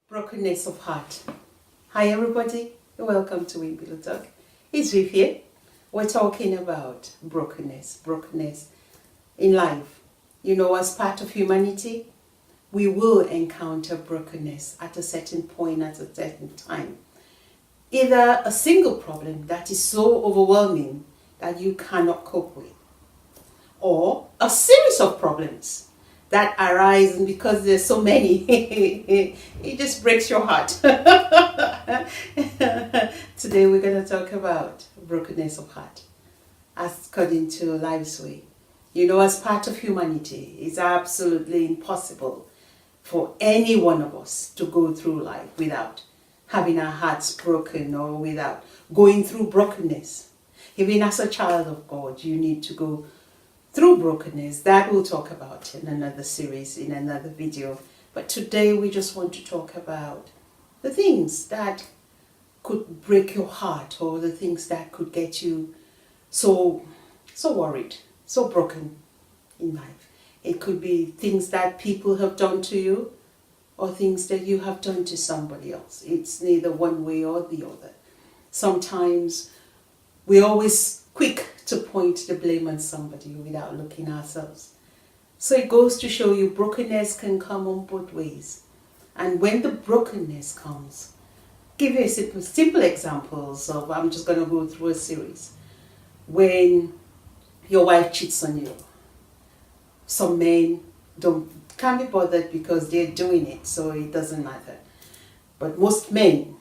Brokenness of heart. Hi everybody, welcome to Wimpilo Talk. It's Viv here. We're talking about brokenness in life. You know, as part of humanity, we will encounter brokenness at a certain point, at a certain time. Either a single problem that is so overwhelming that you cannot cope with, or a series of problems that arise, and because there's so many, it just breaks your heart. Today we're going to talk about brokenness of heart, according to Life's Way. You know, as part of humanity, it's absolutely impossible for any one of us to go through life without having our hearts broken or without going through brokenness. Even as a child of God, you need to go through brokenness. That we'll talk about in another series, in another video. But today we just want to talk about the things that could break your heart, or the things that could get you so worried, so broken in life. It could be things that people have done to you, or things that you have done to somebody else. It's neither one way or the other. Sometimes we're always quick to point the blame on somebody without looking ourselves. So it goes to show you brokenness can come on both ways. And when the brokenness comes, give you a simple examples of, I'm just going to go through a series. When your wife cheats on you, some men can't be bothered because they're doing it, so it doesn't matter. But most men,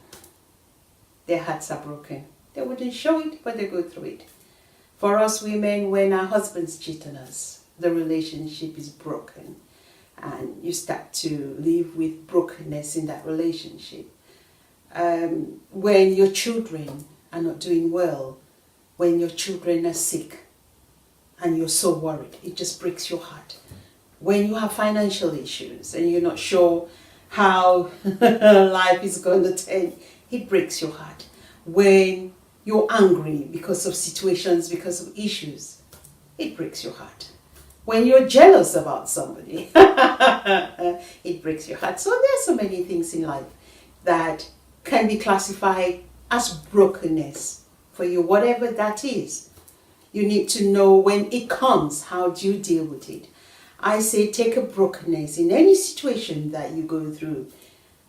their hearts are broken. They wouldn't show it, but they go through it. For us women, when our husbands cheat on us, the relationship is broken, and you start to live with brokenness in that relationship. When your children are not doing well, when your children are sick, and you're so worried, it just breaks your heart. When you have financial issues and you're not sure how life is going to turn, it breaks your heart. When you're angry because of situations, because of issues, it breaks your heart. When you're jealous about somebody, it breaks your heart. So there's so many things in life that can be classified as brokenness for you, whatever that is. You need to know when it comes, how do you deal with it? I say take a brokenness in any situation that you go through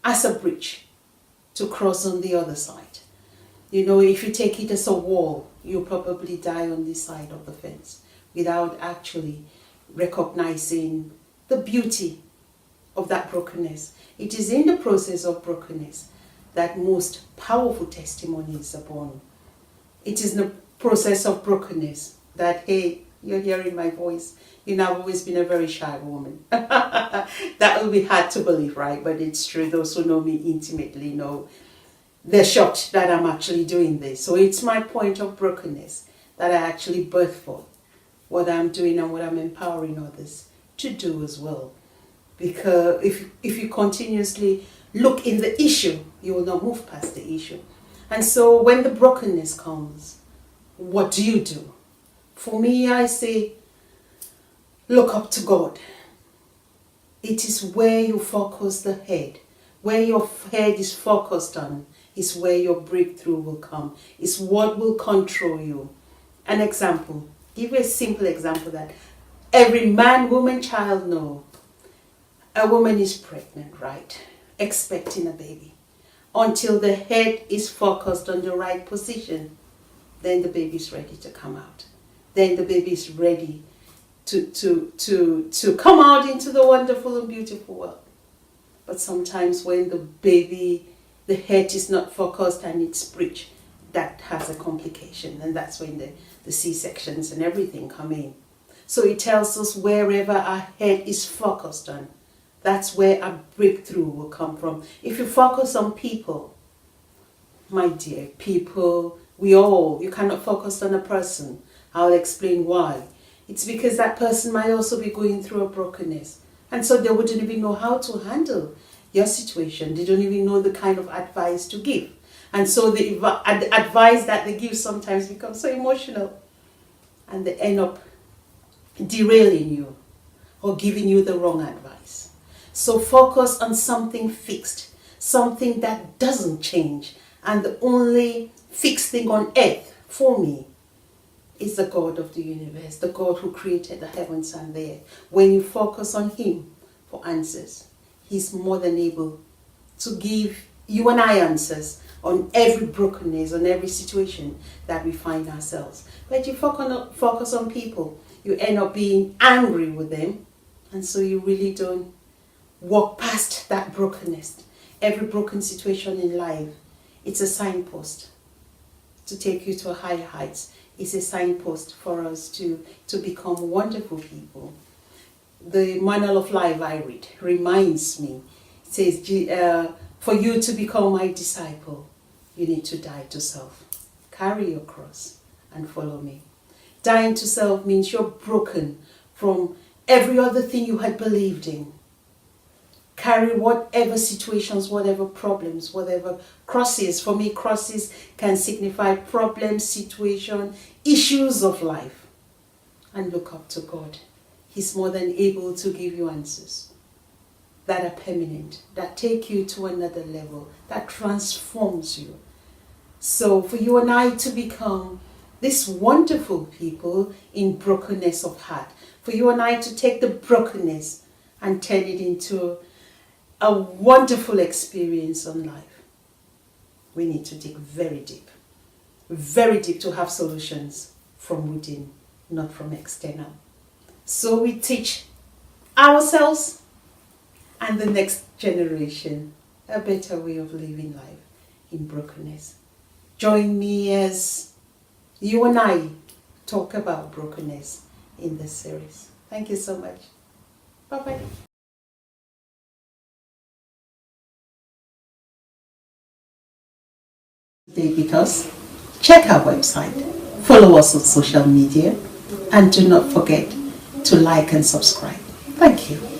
as a bridge to cross on the other side. You know, if you take it as a wall, you'll probably die on this side of the fence without actually recognizing the beauty of that brokenness. It is in the process of brokenness that most powerful testimonies are born. It is in the process of brokenness that, hey, you're hearing my voice. You know, I've always been a very shy woman. That will be hard to believe, right? But it's true. Those who know me intimately know they're shocked that I'm actually doing this. So it's my point of brokenness that I actually birthed for what I'm doing and what I'm empowering others to do as well. Because if you continuously look in the issue, you will not move past the issue. And so when the brokenness comes, what do you do? For me, I say, look up to God. It is where you focus the head. Where your head is focused on is where your breakthrough will come. It's what will control you. An example, give you a simple example that every man, woman, child know. A woman is pregnant, right? Expecting a baby. Until the head is focused on the right position, then the baby is ready to come out. Then the baby is ready to come out into the wonderful and beautiful world. But sometimes when the head is not focused and it's breached, that has a complication, and that's when the C-sections and everything come in. So it tells us wherever our head is focused on, that's where a breakthrough will come from. If you focus on people, my dear, people, you cannot focus on a person. I'll explain why. It's because that person might also be going through a brokenness. And so they wouldn't even know how to handle your situation. They don't even know the kind of advice to give. And so the advice that they give sometimes becomes so emotional. And they end up derailing you or giving you the wrong advice. So focus on something fixed. something that doesn't change. And the only fixed thing on earth for me is the God of the universe, the God who created the heavens and the earth. When you focus on Him for answers, He's more than able to give you and I answers on every brokenness, on every situation that we find ourselves. But you focus on people, you end up being angry with them, and so you really don't walk past that brokenness. Every broken situation in life, it's a signpost to take you to higher heights. It's a signpost for us to become wonderful people. The Manual of Life I read reminds me, it says, for you to become my disciple, you need to die to self. Carry your cross and follow me. Dying to self means you're broken from every other thing you had believed in. Carry whatever situations, whatever problems, whatever crosses. For me, crosses can signify problems, situation, issues of life. And look up to God. He's more than able to give you answers that are permanent, that take you to another level, that transforms you. So for you and I to become this wonderful people in brokenness of heart, for you and I to take the brokenness and turn it into a wonderful experience on life, we need to dig very deep to have solutions from within, not from external. So we teach ourselves and the next generation a better way of living life in brokenness. Join me as you and I talk about brokenness in this series. Thank you so much. Bye-bye. Stay with us. Check our website. Follow us on social media. And do not forget to like and subscribe. Thank you.